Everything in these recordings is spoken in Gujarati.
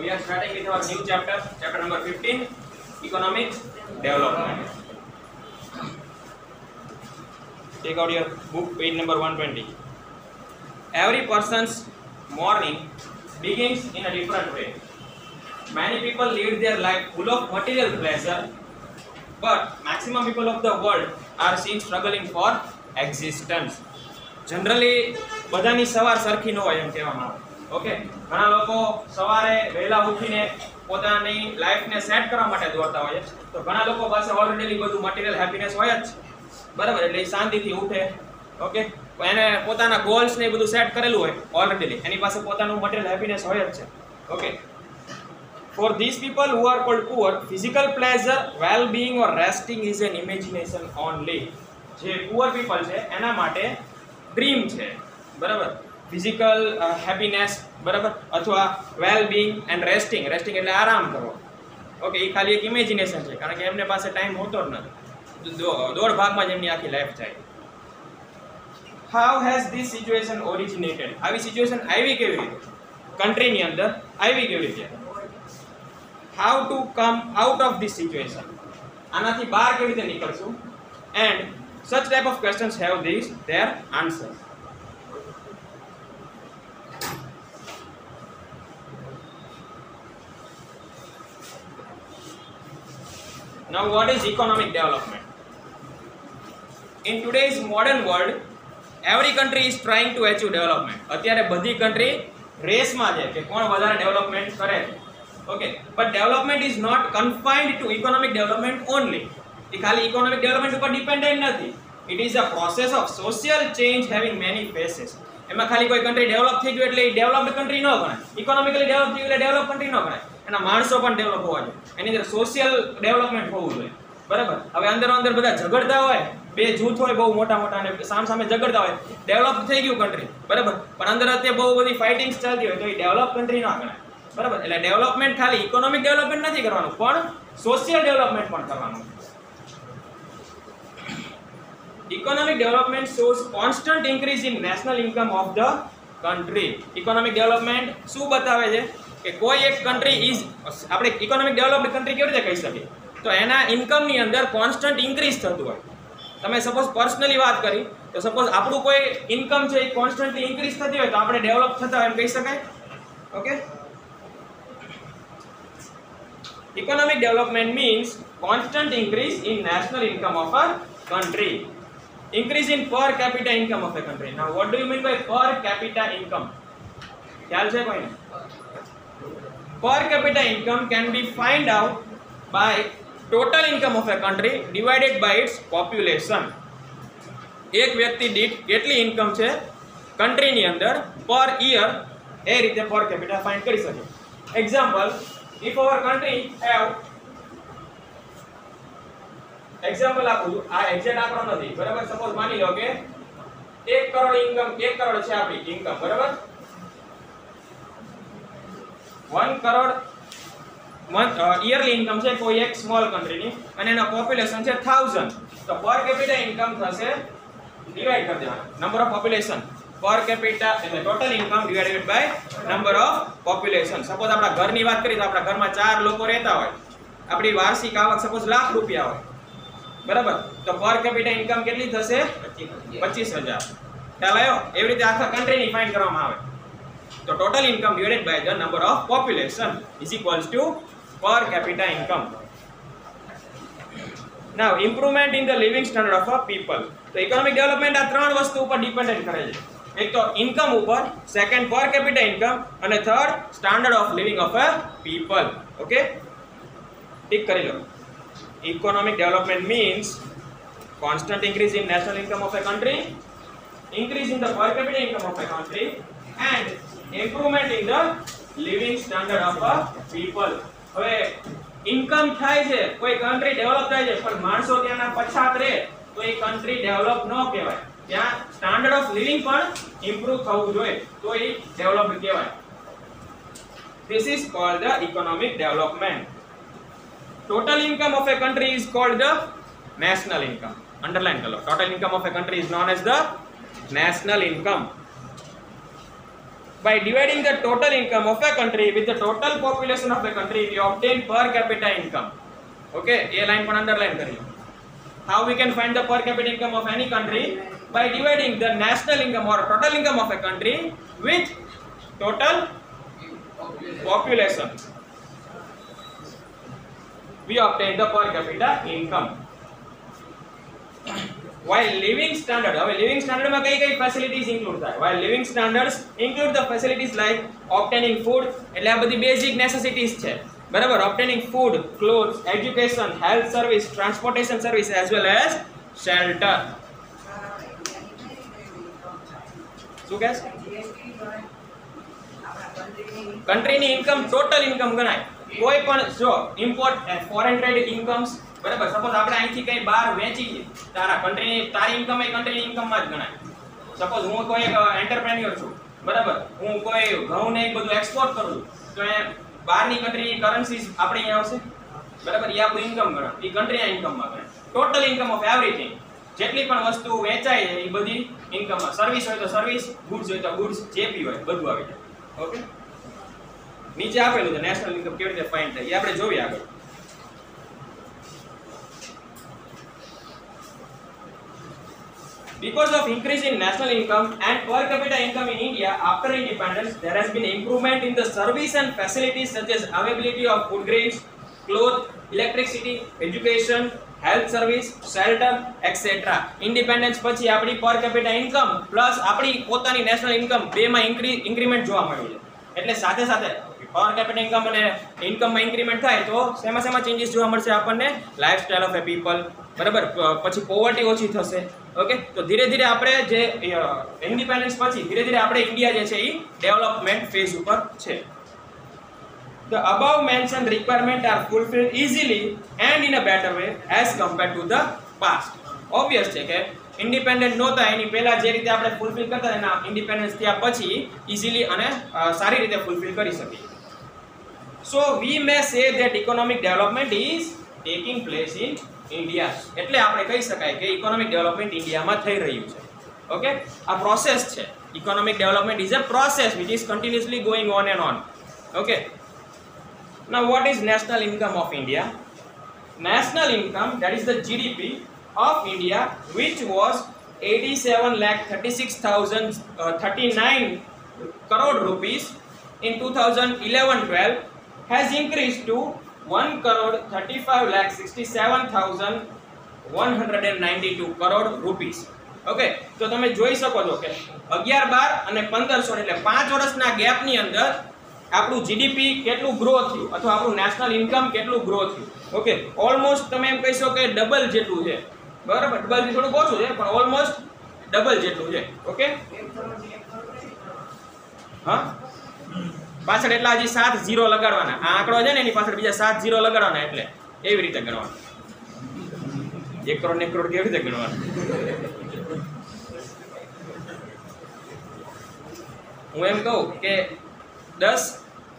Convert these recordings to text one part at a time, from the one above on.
we are starting with our new chapter, chapter number 15, economic development. Take out your book, page number 120. Every person's morning begins in a different way. Many people lead their life full of material pleasure, but maximum people of the world are seen struggling for existence. Generally, બધાની સવાર સરખી ન હોય એમ કહેવામાં આવે. ઓકે, ઘણા લોકો સવારે વહેલા ઉઠીને પોતાની લાઈફને સેટ કરવા માટે દોડતા હોય છે. તો ઘણા લોકો પાસે ઓલરેડી બધું મટીરિયલ હેપીનેસ હોય જ, બરાબર? એટલે શાંતિથી ઉઠે. ઓકે, એને પોતાના ગોલ્સ ને બધું સેટ કરેલું હોય ઓલરેડી, એની પાસે પોતાનું મટીરિયલ હેપીનેસ હોય જ છે. Okay, for these people who are called poor, physical pleasure, well-being or resting is an imagination only. જે poor people છે એના માટે ડ્રીમ છે, બરાબર? ફિઝિકલ હેપીનેસ, બરાબર, અથવા વેલ-બીંગ એન્ડ રેસ્ટિંગ એટલે આરામ કરવો. ઓકે, એ ખાલી એક ઇમેજિનેશન છે, કારણ કે એમને પાસે ટાઈમ હોતો જ નથી. દોઢ ભાગમાં જ એમની આખી લાઈફ જાય. How has this situation originated? આવી સિચ્યુએશન આવી કેવી રીતે? કન્ટ્રીની અંદર આવી કેવી રીતે? How to come out of this situation? આનાથી બહાર કેવી રીતે નીકળશું? And such type of questions have these their answers. Now, what is economic development? In today's modern world, every country is trying to achieve development. અત્યારે બધી કન્ટ્રી રેસમાં છે કે કોણ વધારે ડેવલપમેન્ટ કરે છે. Okay, but development is not confined to economic development only. એ ખાલી ઇકોનોમિક ડેવલપમેન્ટ ઉપર ડિપેન્ડન્ટ નથી. It is a process of social change having many faces. એમાં ખાલી કોઈ કન્ટ્રી ડેવલપ થઈ ગયું એટલે એ ડેવલપ્ડ કન્ટ્રી ન ગણાય. ઇકોનોમિકલી ડેવલપ થઈ ગયું એટલે ડેવલપ કન્ટ્રી ન ગણાય. એના માણસો પણ ડેવલપ હોવા જોઈએ, એની અંદર સોશિયલ ડેવલપમેન્ટ હોવું જોઈએ, બરાબર? હવે અંદરો અંદર બધા ઝઘડતા હોય, બે જૂથ હોય બહુ મોટા મોટા અને સામે ઝઘડતા હોય, ડેવલપ થઈ ગયું કન્ટ્રી, બરાબર, પણ અંદર અત્યારે બહુ બધી ફાઇટિંગ્સ ચાલતી હોય તો એ ડેવલપ કન્ટ્રી ન ગણાય, બરાબર? એટલે ડેવલપમેન્ટ ખાલી ઇકોનોમિક ડેવલપમેન્ટ નથી કરવાનું, પણ સોશિયલ ડેવલપમેન્ટ પણ કરવાનું. Economic development shows constant increase in national income of the country. Economic development શું બતાવે છે કે કોઈ એક કન્ટ્રી ઇઝ, આપણે ઇકોનોમિક ડેવલપ્ડ કન્ટ્રી કેવી રીતે કહી શકીએ? તો એના ઇન્કમની અંદર કોન્સ્ટન્ટ ઇન્ક્રીઝ થતું હોય. તમે સપોઝ પર્સનલી વાત કરી તો સપોઝ આપણું કોઈ ઇન્કમ છે એ કોન્સ્ટન્ટલી ઇન્ક્રીઝ થતી હોય તો આપણે ડેવલપ થતા હોય એમ કહી શકાય. Okay, economic development means constant increase in national income of a country. Increase in per capita income of a country. Now, what do you mean by per capita income? ખ્યાલ છે કોઈને? Per capita income can be find out by total income of a country divided by its population. એક વ્યક્તિ દીઠ કેટલી ઇન્કમ છે કન્ટ્રીની અંદર પર યર, એ રીતે per capita ફાઇન્ડ કરી શકે. Example, if our country have example આપું છું, આ એક્ઝેક્ટ આંકડો નથી, બરાબર? સપોઝ માની લો કે 1 કરોડ ઇન્કમ, 1 કરોડ છે આપણી ઇન્કમ, બરાબર? 1 કરોડ યરલી ઇન્કમ છે કોઈ એક સ્મોલ કન્ટ્રીની અને એનો પોપ્યુલેશન છે 1000. તો પર કેપિટા ઇન્કમ થશે, ડિવાઇડ કરી દેવાનું number of population. Per capita એટલે total income divided by number of population. Suppose આપણા ઘરની વાત કરીએ તો આપણા ઘરમાં 4 લોકો રહેતા હોય, આપણી વાર્ષિક આવક સપોઝ લાખ રૂપિયા હોય, બરાબર? તો પર કેપિટા ઇન્કમ કેટલી થશે? 25,000. ખ્યાલ આવ્યો? એવી રીતે આખા કન્ટ્રીની ફાઇન્ડ કરવામાં આવે. તો total income divided by the number of population is equals to per capita income. Now, improvement in the living standard of a people. તો ઇકોનોમિક ડેવલપમેન્ટ આ 3 વસ્તુ ઉપર ડિપેન્ડન્ટ કરે છે. એક તો ઇન્કમ ઉપર, સેકન્ડ પર કેપિટા ઇન્કમ અને third standard of living of a people. Okay, tick કરી લો. Economic development means constant increase in national income of a country, increase in the per capita income of a country, and improvement in the living standard of a people. હવે ઇન્કમ થાય છે, કોઈ કન્ટ્રી ડેવલપ થાય છે, પણ માણસો ત્યાંના પછાત રહે તો એ કન્ટ્રી ડેવલપ ન કહેવાય. ત્યાં સ્ટાન્ડર્ડ ઓફ લિવિંગ પણ ઇમ્પ્રૂવ થવું જોઈએ તો એ ડેવલપ્ડ કહેવાય. This is called the economic development. Total income of a country is called the national income. Underline karo. Total income of a country is known as the national income. by dividing the total income of a country with the total population of a country, we obtain per capita income. Okay, ये line पर underline करिए. How we can find the per capita income of any country? By dividing the national income or total income of a country with total population. We obtain the per capita income. While living standard, હવે living standard માં કઈ facilities include થાય? While living standards include the facilities like obtaining food, એટલે આ બધી basic necessities છે, બરાબર? Obtaining food, clothes, education, health service, transportation service as well as shelter. શું કહે છે? કન્ટ્રીની ઇન્કમ ટોટલ ઇન્કમ ગણાય. કોઈ પણ જો ઇમ્પોર્ટ ફોરેન ટ્રેડ ઇન્કમ્સ, બરાબર? સપોઝ આપણે અહીંથી કઈ બહાર વેચીએ, તારી ઇન્કમ એ કન્ટ્રીની ઇન્કમમાં જ ગણાય. સપોઝ હું કોઈ એક એન્ટરપ્રેન્યોર છું, બરાબર? હું કોઈ ઘઉં ને એ બધું એક્સપોર્ટ કરું છું, તો એ બહારની કન્ટ્રીની કરન્સીઝ આપણે અહીંયા આવશે, બરાબર? એ આપણું ઇન્કમ ગણાય, એ કન્ટ્રીના ઇન્કમમાં ગણાય. ટોટલ ઇન્કમ ઓફ એવરીથિંગ, જેટલી પણ વસ્તુ વેચાય છે એ બધી ઇન્કમમાં. સર્વિસ હોય તો સર્વિસ, ગુડ્સ હોય તો ગુડ્સ, જે બી હોય બધું આવી જાય. ઓકે, નીચે આપેલું છે નેશનલ ઇન્કમ કેવી રીતે ફાઇન્ડ થાય એ આપણે જોઈએ આગળ. Because of increase in national income and per capita income in India after independence, there has been improvement in the service and facilities such as availability of food grains, clothes, electricity, education, health service, shelter, etc. Independence પછી આપણી per capita income plus આપણી પોતાની national income બેમાં increment જોવા મળ્યું છે. એટલે સાથે સાથે per capita income અને ઇન્કમમાં ઇન્ક્રીમેન્ટ થાય તો શેમાં ચેન્જીસ જોવા મળશે આપણને? લાઇફસ્ટાઇલ ઓફ એ પીપલ, બરાબર? પછી પોવર્ટી ઓછી થશે. ઓકે, તો ધીરે ધીરે આપણે જે ઇન્ડિપેન્ડન્સ પછી ધીરે ધીરે આપણે ઇન્ડિયા જે છે એ ડેવલપમેન્ટ ફેઝ ઉપર છે. The above mentioned requirements are fulfilled easily and in a better way as compared to the past. Obvious છે કે ઇન્ડિપેન્ડન્ટ નહોતા એની પહેલા જે રીતે આપણે ફૂલફિલ કરતા એના ઇન્ડિપેન્ડન્સ થયા પછી ઇઝીલી અને સારી રીતે ફૂલફિલ કરી શકીએ. So we may say that economic development is taking place in India. એટલે આપણે કહી શકાય કે ઇકોનોમિક ડેવલપમેન્ટ ઇન્ડિયામાં થઈ રહ્યું છે. ઓકે, આ પ્રોસેસ છે. Economic development is a process which is continuously going on and on. Okay, now what is national income of India? National income, that is the GDP of India, which was 87,36,039 crore rupees in 2011-12, has increased to 1,35,67,192 crore rupees. Okay, તો તમે જોઈ શકો છો કે 11, 12 અને 1500 એટલે 5 વર્ષના ગેપની અંદર આપણું જીડીપી કેટલું ગ્રો થયું અથવા આપણું નેશનલ ઇન્કમ કેટલું ગ્રો થયું. ઓકે, ઓલમોસ્ટ તમે એમ કહી શકો કે ડબલ જેટલું છે, બરાબર? ડબલથી થોડું ઓછું છે પણ ઓલમોસ્ટ ડબલ જેટલું છે. ઓકે, હા, પાછળ એટલા હજી 7 0 લગાડવાના. આ આંકડો છે ને એની પાછળ બીજા 7 0 લગાડવાના, એટલે એવી રીતે ગણવાનું. 1 કરોડ ને 1 કરોડ કેવી રીતે ગણવાનું? હું એમ કહું કે 10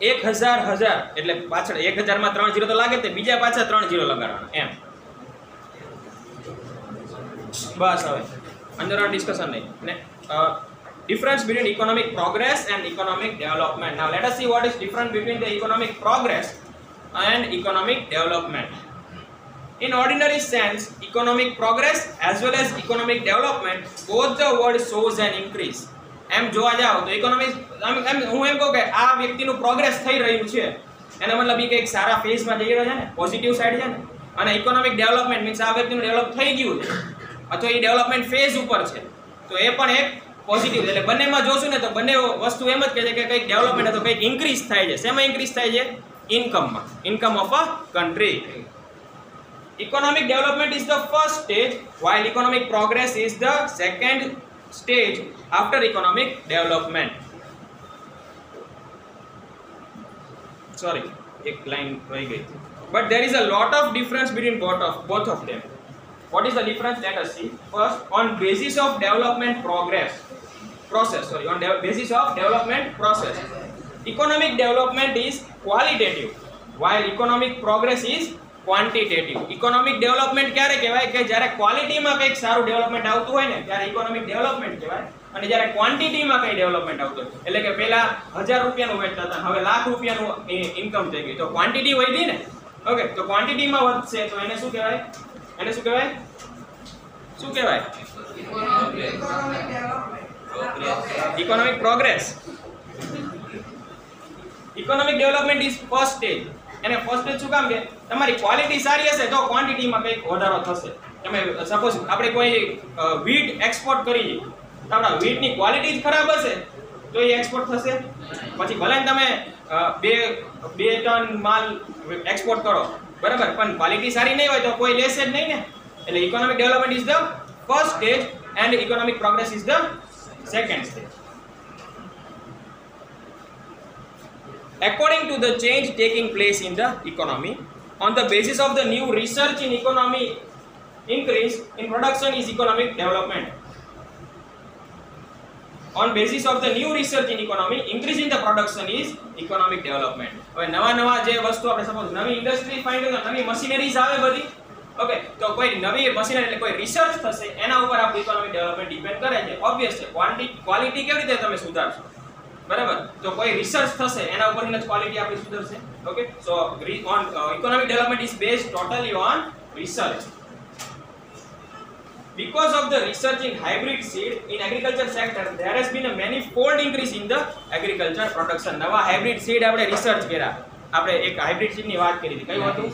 1000 એટલે પાછળ 1000 માં 3 0 તો લાગે તે બીજા પાછા 3 0 લગાડવાના એમ. બસ હવે અંદર ડિસ્કશન નહીં. ને difference between economic progress and economic development. Now let us see what is different between the economic progress and economic development. In ordinary sense, economic progress as well as economic development, both the word shows an increase. એમ જોવા જાવ તો ઇકોનોમિક હું એમ કહું કે આ વ્યક્તિનું પ્રોગ્રેસ થઈ રહ્યું છે એનો મતલબ એ કંઈક સારા ફેઝમાં જઈ રહ્યો છે ને, પોઝિટિવ સાઈડ છે ને. અને ઇકોનોમિક ડેવલપમેન્ટ મીન્સ આ વ્યક્તિનું ડેવલપ થઈ ગયું છે અથવા એ ડેવલપમેન્ટ ફેઝ ઉપર છે, તો એ પણ એક પોઝિટિવ. એટલે બંનેમાં જોશું ને તો બંને વસ્તુ એમ જ કહે છે કે કંઈક ડેવલપમેન્ટ અથવા કંઈક ઇન્ક્રીઝ થાય છે. શેમાં ઇન્ક્રીઝ થાય છે? ઇન્કમમાં, income of a country. Economic development is the first stage, while economic progress is the second stage after economic development. Sorry, एक line रह गई. But there is a lot of difference between both of them. What is the difference? Let us see. First, on basis of development basis of development process, economic development is qualitative, while economic progress is quantitative. Economic development ક્યારે કહેવાય કે જ્યારે ક્વોલિટીમાં કંઈક સારું ડેવલપમેન્ટ આવતું હોય ને ત્યારે ઇકોનોમિક ડેવલપમેન્ટ કહેવાય, અને જ્યારે ક્વોન્ટિટીમાં કંઈ ડેવલપમેન્ટ આવતું હોય એટલે કે પહેલા 1000 રૂપિયાનું વેચતા હતા હવે લાખ રૂપિયાનું ઇન્કમ થઈ ગઈ તો ક્વોન્ટિટી વધી ને. ઓકે, તો ક્વોન્ટિટીમાં વધશે તો એને શું કહેવાય? એને શું કહેવાય? શું કહેવાય? Economic progress. Economic development is first stage. એને ફર્સ્ટ સ્ટેજ શું કામ કે તમારી ક્વોલિટી સારી હશે તો ક્વોન્ટિટીમાં કંઈક વધારો થશે. તમે સપોઝ આપણે કોઈ વીટ એક્સપોર્ટ કરીએ તો આપણા વીટની ક્વોલિટી જ ખરાબ હશે તો એ એક્સપોર્ટ થશે. પછી ભલે તમે 2 ટન માલ એક્સપોર્ટ કરો બરાબર પણ ક્વોલિટી સારી નહીં હોય તો કોઈ લેશે જ નહીં ને. એટલે economic development is the first stage and economic progress is the second stage. According to the change taking place in the economy, on the basis of the new research in economy, increase in production is economic development. On basis of the new research in economy, increase in the production is economic development. હવે નવા જે વસ્તુ આપણે સપોઝ નવી ઇન્ડસ્ટ્રી ફાઇન્ડ કરો, નવી મશીનરીઝ આવે બધી. ઓકે, તો કોઈ નવી મશીનરી એટલે કોઈ રિસર્ચ થશે એના ઉપર આપણું ઇકોનોમિક ડેવલપમેન્ટ ડિપેન્ડ કરે છે. ઓબ્વિયસ છે, ક્વોલિટી કેવી રીતે તમે સુધારશો બરાબર, તો કોઈ રિસર્ચ થશે એના ઉપરથી જ ક્વોલિટી આપણી સુધરશે. Okay, so on economic development is based totally on research. Because of the research in hybrid seed in agriculture sector, there has been a manifold increase in the agriculture production. નવા હાઇબ્રિડ સીડ આપણે રિસર્ચ કર્યા. આપણે એક હાઇબ્રિડ સીડ ની વાત કરી હતી. કયું હતું?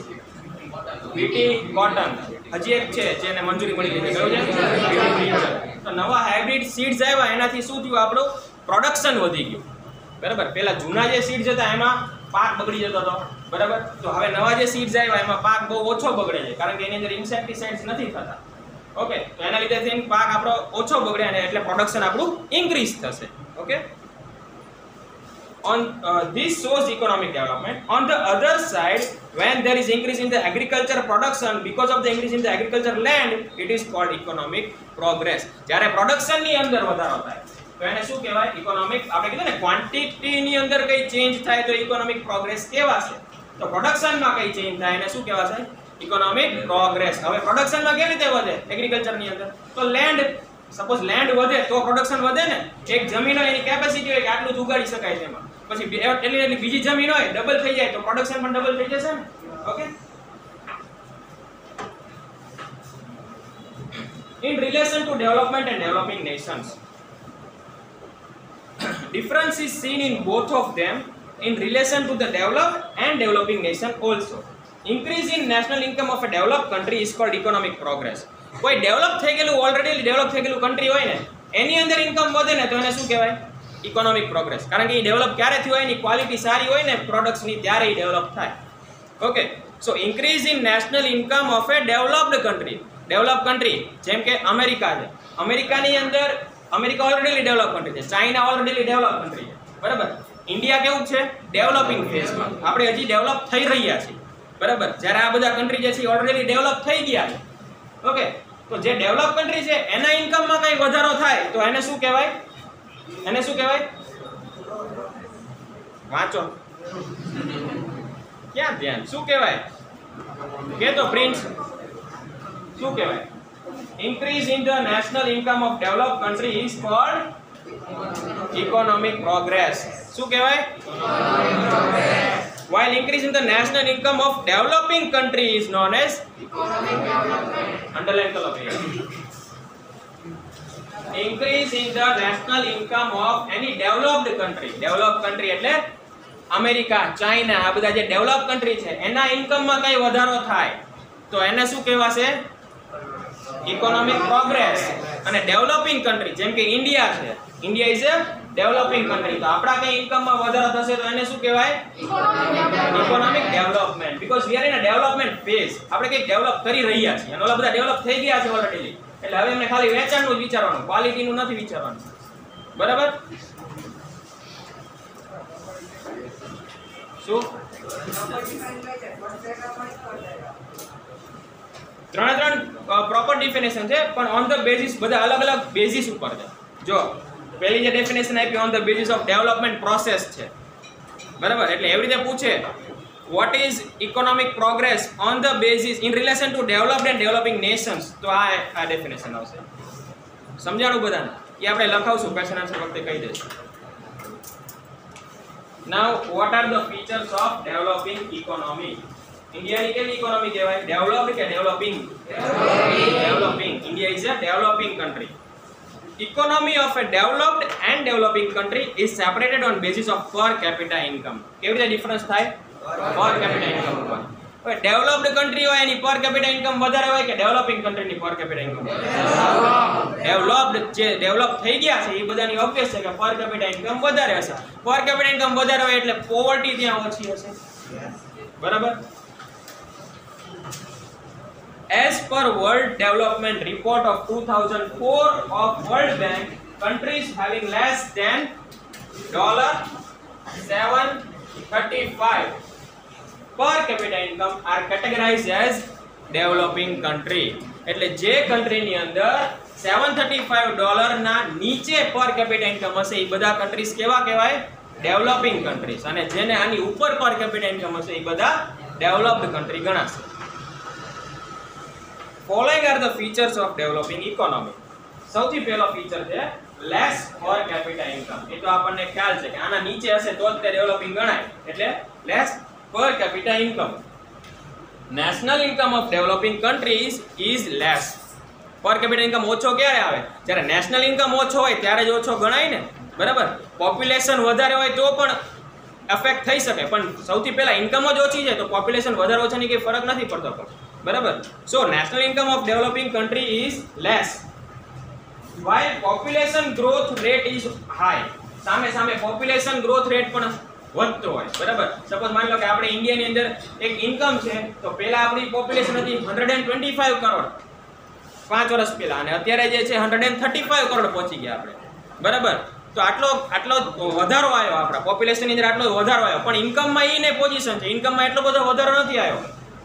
BT cotton. હજી એક છે જેને મંજૂરી મળી ગઈ છે. કયું છે? તો નવા હાઇબ્રિડ સીડ્સ આવ્યા એનાથી શું થયું? આપણું પ્રોડક્શન વધી ગયું બરાબર. પહેલા જૂના જે સીડ્સ હતા એમાં પાક બગડી જતો હતો બરાબર, તો હવે નવા જે સીડ્સ આવ્યા એમાં પાક બહુ ઓછો બગડે છે કારણ કે એની અંદર ઇન્સેક્ટિસાઇડ્સ નથી થતા. ઓકે, તો એના લીધે થઈને પાક આપણો ઓછો બગડે અને એટલે પ્રોડક્શન આપણું ઇન્ક્રીઝ થશે. Okay, on this shows economic development. On the other side, when there is increase in the agriculture production because of the increase in the agriculture land, it is called economic progress. જ્યારે પ્રોડક્શન ની અંદર વધારો થાય તો એને શું કહેવાય? ઇકોનોમિક. આપણે કીધું ને ક્વોન્ટિટી ની અંદર કઈ ચેન્જ થાય તો ઇકોનોમિક પ્રોગ્રેસ કહેવાશે. તો પ્રોડક્શન માં કઈ ચેન્જ થાય એને શું કહેવાશે? Economic progress. હવે પ્રોડક્શન માં કેવી રીતે વધે એગ્રીકલ્ચર ની અંદર? તો લેન્ડ, સપોઝ લેન્ડ વધે તો પ્રોડક્શન વધે ને. એક જમીન હોય એની કેપેસિટી હોય કે આટલું જ ઉગાડી શકાય તેમાં, પછી એટલી બીજી જમીન હોય ડબલ થઈ જાય તો પ્રોડક્શન પણ ડબલ થઈ જશે ને. Okay, in relation to development and developing nations, difference is seen in both of them in relation to the developed and developing nation also. Increase in national income of a developed country is called economic progress. કોઈ ડેવલપ થઈ ગયેલું, ઓલરેડી ડેવલપ થઈ ગયેલું કન્ટ્રી હોય ને એની અંદર ઇન્કમ વધે ને તો એને શું કહેવાય? Economic progress. કારણ કે એ ડેવલપ ક્યારે થયું હોય, એની ક્વોલિટી સારી હોય ને પ્રોડક્ટ્સની ત્યારે એ ડેવલપ થાય. Okay, so increase in national income of A developed country. Develop country જેમ કે અમેરિકા છે, અમેરિકાની અંદર અમેરિકા ઓલરેડી ડેવલપ કન્ટ્રી છે, ચાઇના ઓલરેડી ડેવલપ કન્ટ્રી છે બરાબર. ઇન્ડિયા કેવું છે? ડેવલપિંગ ફેઝમાં. આપણે હજી ડેવલપ થઈ રહ્યા છીએ બરાબર. જ્યારે આ બધા કન્ટ્રી જે છે ઓલરેડી ડેવલપ થઈ ગયા છે. ઓકે, તો જે ડેવલપ કન્ટ્રી છે એના ઇન્કમમાં કંઈ વધારો થાય તો એને શું કહેવાય? એને શું કહેવાય? વાંચો, ક્યાં ધ્યાન? શું કહેવાય? કે તો પ્રિન્સ શું કહેવાય? increase in the national income of developed country is called economic progress. શું કહેવાય? While increase in the national income of developing country is known as economic development. Underline કરો ભૈયા. Increase in the national income of any developed country. Developed country એટલે અમેરિકા, ચાઇના, આ બધા જે ડેવલપ કન્ટ્રી છે એના ઇન્કમમાં કઈ વધારો થાય તો એને શું કહેવાશે? Economic progress. અને ડેવલપિંગ કન્ટ્રી જેમ કે ઇન્ડિયા છે, India is a developing country, તો આપણા કઈ ઇન્કમમાં વધારો થશે તો એને શું કહેવાય? Economic development. Because we are in a development phase. આપણે કંઈક ડેવલપ કરી રહ્યા છીએ અને ઓલા બધા ડેવલપ થઈ ગયા છે ઓલરેડી, એટલે હવે એમને ખાલી વેચાણનું જ વિચારવાનું, ક્વોલિટીનું નથી વિચારવાનું બરાબર. શું ત્રણ પ્રોપર ડેફિનેશન છે પણ ઓન ધ બેઝિસ બધા અલગ અલગ બેઝિસ ઉપર છે. જો પહેલી જે ડેફિનેશન આપી on the basis of development process છે બરાબર. એટલે એવી રીતે પૂછે what is economic progress on the basis in relation to developed and developing nations? તો આ ડેફિનેશન આવશે. સમજાણું બધાને? એ આપણે લખાવશું, ક્વેશ્ચન આન્સર વખતે કહી દઈશું. Now what are the features of developing economy? ઇન્ડિયાની કેવી ઇકોનોમી કહેવાય? ડેવલપ્ડ કે developing? Developing. India is a developing country. Economy of a developed and developing country is separated on basis of per capita income. કેવી રીતે ડિફરન્સ થાય? પર કેપિટા ઇન્કમ ઉપર. હવે ડેવલપ્ડ કન્ટ્રી હોય એની પર કેપિટા ઇન્કમ વધારે હોય કે ડેવલપિંગ કન્ટ્રીની પર કેપિટા ઇન્કમ? ડેવલપ્ડ જે ડેવલપ થઈ ગયા છે એ બધાની ઓબ્વિયસ છે કે પર કેપિટા ઇન્કમ વધારે હશે. પર કેપિટા ઇન્કમ વધારે હોય એટલે પોવર્ટી ત્યાં ઓછી હશે. બરાબર? As per World Development Report of 2004 of World Bank, countries having less than $735 per capita income are categorized as developing country. એટલે જે કન્ટ્રીની અંદર $735 ના નીચે પર કેપિટા ઇન્કમ હશે એ બધા કન્ટ્રીઝ કેવા કહેવાય? Developing countries. અને જેને આની ઉપર પર કેપિટા ઇન્કમ હશે એ બધા ડેવલપ્ડ કન્ટ્રી ગણાશે. Following are the features of developing economy. સૌથી પહેલો ફીચર છે less per capita income. એ તો આપણને ખ્યાલ છે કે આના નીચે હશે તો જ તે ડેવલપિંગ ગણાય. એટલે less per capita income. National income of developing countries is less. Per capita income ઓછો ક્યારે આવે? જ્યારે નેશનલ ઇન્કમ ઓછો હોય ત્યારે જ ઓછો ગણાય ને. બરાબર? પોપ્યુલેશન વધારે હોય તો પણ અફેક્ટ થઈ શકે, પણ સૌથી પહેલા ઇન્કમ જ ઓછી છે તો પોપ્યુલેશન વધારે ઓછાની કંઈ ફરક નથી પડતો. બરાબર? So national income of developing country is less while population growth rate is high. સામે પોપ્યુલેશન ગ્રોથ રેટ પણ વધતો હોય. બરાબર? સપોઝ માની લો કે આપણે ઇન્ડિયાની અંદર એક ઇન્કમ છે તો પહેલા આપણી પોપ્યુલેશન હતી 125 કરોડ 5 વર્ષ પહેલા, અને અત્યારે જે છે 135 કરોડ પહોંચી ગયા આપણે. બરાબર? તો આટલો વધારો આવ્યો, આપણા પોપ્યુલેશનની અંદર આટલો વધારો આવ્યો, પણ ઇન્કમમાં ઈ ને પોઝિશન છે, ઇન્કમમાં એટલો બધો વધારો નથી આવ્યો.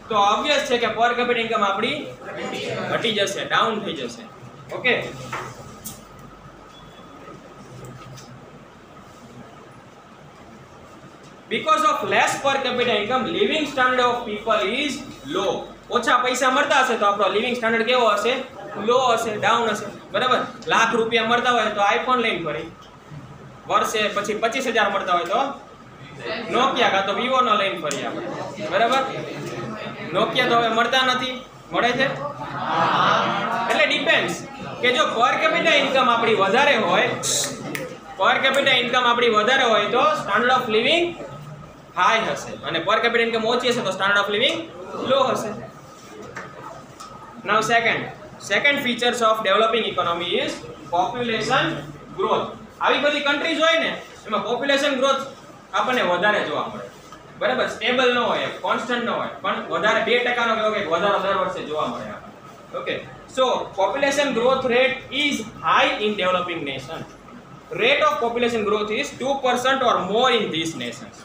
તો ઓબ્વિયસ છે કે પર કેપિટા ઇન્કમ આપણી ઘટી જશે, ડાઉન થઈ જશે. Okay? Because of less per capita income, living standard of people is low. ઓછા પૈસા મળતા હશે તો આપણો લિવિંગ સ્ટાન્ડર્ડ કેવો હશે? લો હશે, ડાઉન હશે. બરાબર? લાખ રૂપિયા મળતા હોય તો આઈફોન લઈને ફરી, વર્ષે પછી 25,000 મળતા હોય તો નોકિયા કાં તો વિવો નો લઈને ફરી આપણે. બરાબર? નોકિયા તો હવે મળતા નથી, મળે છે? એટલે ડિપેન્ડ્સ કે જો પર કેપિટા ઇન્કમ આપણી વધારે હોય, પર કેપિટા ઇન્કમ આપણી વધારે હોય તો સ્ટાન્ડર્ડ ઓફ લિવિંગ હાઈ હશે, અને પર કેપિટા ઇન્કમ ઓછી હશે તો સ્ટાન્ડર્ડ ઓફ લિવિંગ લો હશે. Now second features of developing economy is population growth. આવી બધી કન્ટ્રીઝ હોય ને એમાં પોપ્યુલેશન ગ્રોથ આપણને વધારે જોવા મળે. બરાબર? સ્ટેબલ ન હોય, કોન્સ્ટન્ટ ન હોય, પણ વધારે 2% નો કે વધારો દર વર્ષે જોવા મળે આપણને. Okay? So population growth rate is high in developing nation. Rate of population growth is 2% or more in these nations.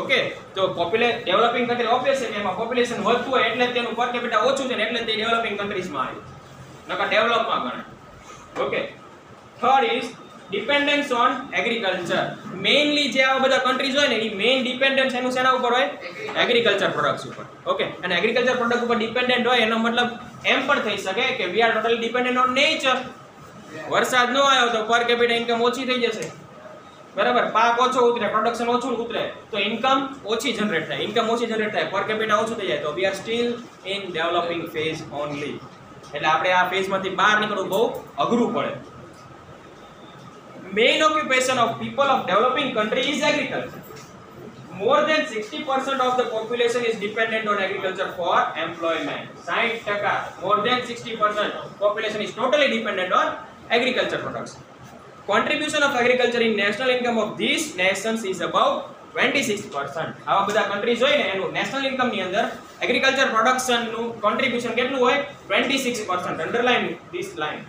Okay? તો ડેવલપિંગ કન્ટ્રી ઓબ્વિયસ છે કે એમાં પોપ્યુલેશન વધતું હોય એટલે તેનું પર કેપિટા ઓછું છે ને એટલે તે ડેવલપિંગ કન્ટ્રીઝમાં આવ્યું, નકર ડેવલપમાં ગણાય. Okay? Third is dependence on agriculture. Mainly જે આવા બધા કન્ટ્રીઝ હોય ને એ મેઇન ડિપેન્ડન્સ એનું શેના ઉપર હોય? એગ્રીકલ્ચર પ્રોડક્ટ્સ ઉપર. ઓકે? અને એગ્રીકલ્ચર પ્રોડક્ટ ઉપર ડિપેન્ડન્ટ હોય એનો મતલબ એમ પણ થઈ શકે કે we are totally dependent on nature. વરસાદ ન આવ્યો તો પર કેપિટા ઇન્કમ ઓછી થઈ જશે. બરાબર? પાક ઓછો ઉતરે, પ્રોડક્શન ઓછું ઉતરે તો ઇન્કમ ઓછી જનરેટ થાય. ઇન્કમ ઓછી જનરેટ થાય, પર કેપિટા ઓછું થઈ જાય તો we are still in developing phase only. એટલે આપણે આ ફેઝમાંથી બહાર નીકળવું બહુ અઘરું પડે. Main occupation of people of developing country is agriculture. More than 60% of the population is dependent on agriculture for employment. 60%, more than 60% population is totally dependent on agriculture products. Contribution of agriculture in national income of these nations is about 26%. આવા બધા કન્ટ્રીઝ હોય ને એનું નેશનલ ઇન્કમ ની અંદર એગ્રીકલ્ચર પ્રોડક્શન નું કોન્ટ્રીબ્યુશન કેટલું હોય? 26%. અંડરલાઇન ધીસ લાઇન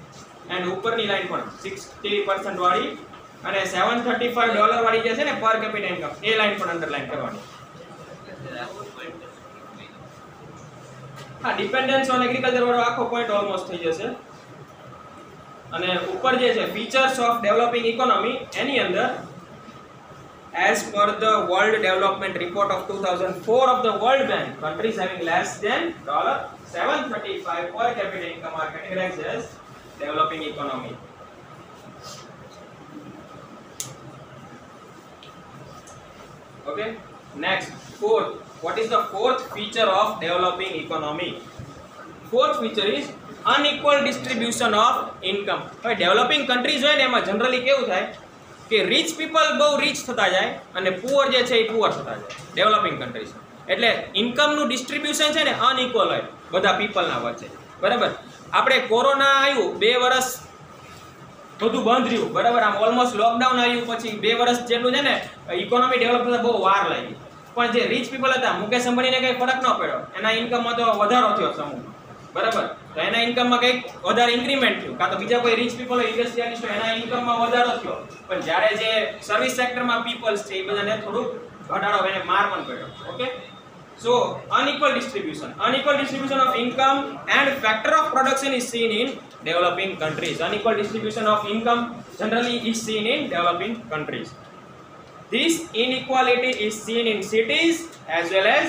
એન્ડ ઉપરની લાઇન પણ 60% વાળી અને $735 વાળી જે છે ને પર કેપિટા ઇન્કમ એ લાઇન પણ અંડરલાઇન કરવાની. હા, ડિપેન્ડન્સ ઓન એગ્રીકલ્ચર વાળો આખો પોઈન્ટ ઓલમોસ્ટ થઈ જશે. અને ઉપર જે છે ફીચર્સ ઓફ ડેવલપિંગ ઇકોનોમી એની અંદર as per the World Development Report of 2004 of the World Bank, countries having less than $735 per capita income are categorized as developing economy. Okay, next, fourth. What is the fourth feature of developing economy? Fourth feature is unequal distribution of income. હવે ડેવલપિંગ કન્ટ્રીઝ હોય ને એમાં જનરલી કેવું થાય કે રીચ પીપલ બહુ રીચ થતા જાય અને પુઅર જે છે એ પુઅર થતા જાય ડેવલપિંગ કન્ટ્રીઝ. એટલે ઇન્કમનું ડિસ્ટ્રીબ્યુશન છે ને અનઇક્વલ હોય બધા પીપલના વચ્ચે. બરાબર, આપણે કોરોના આવ્યું 2 વર્ષ બધું બંધ રહ્યું. બરાબર, આમ ઓલમોસ્ટ લોકડાઉન આવ્યું પછી 2 વર્ષ જેટલું છે ને ઇકોનોમી ડેવલપ થતા બહુ વાર લાગી. પણ જે રીચ પીપલ હતા, મુકેશ અંબાણીને કંઈ ફરક ન પડ્યો, એના ઇન્કમમાં તો વધારો થયો સમૂહમાં. બરાબર, તો એના ઇન્કમમાં કંઈક વધારે ઇન્ક્રીમેન્ટ થયું, કાં તો બીજા કોઈ રીચ પીપલ હોય ઇન્ડસ્ટ્રીયાલિસ્ટ હોય એના ઇન્કમમાં વધારો થયો. પણ જ્યારે જે સર્વિસ સેક્ટરમાં પીપલ્સ છે એ બધાને થોડુંક ઘટાડો એને માર પણ પડ્યો. Okay, so unequal distribution of income and factor of production is seen in developing countries. Unequal distribution of income generally is seen in developing countries. This inequality is seen in cities as well as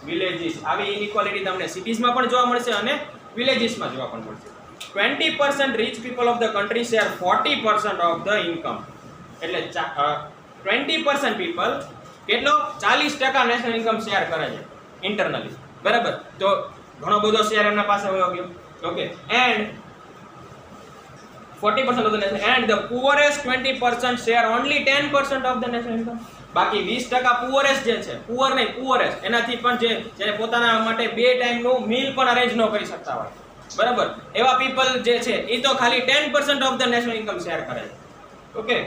villages. આવી inequality તમને સિટીઝમાં પણ જોવા મળશે અને વિલેજીસમાં જોવા પણ મળશે. 20% rich people of the country share 40% of the income. એટલે 20% people કેટલો 40% નેશનલ ઇન્કમ શેર કરે છે ઇન્ટરનલી. બરાબર, તો ઘણો બધો શેર એમના પાસે હોયો ગયો. Okay, and 40% of the national, and the poorest 20% share only 10% of the national income. બાકી 20% poorest જે છે, પુઅર નહીં poorest, એનાથી પણ જેને પોતાના માટે 2 ટાઈમનું મીલ પણ અરેન્જ ન કરી શકતા હોય. બરાબર, એવા પીપલ જે છે એ તો ખાલી 10% of the national income share કરે છે. Okay,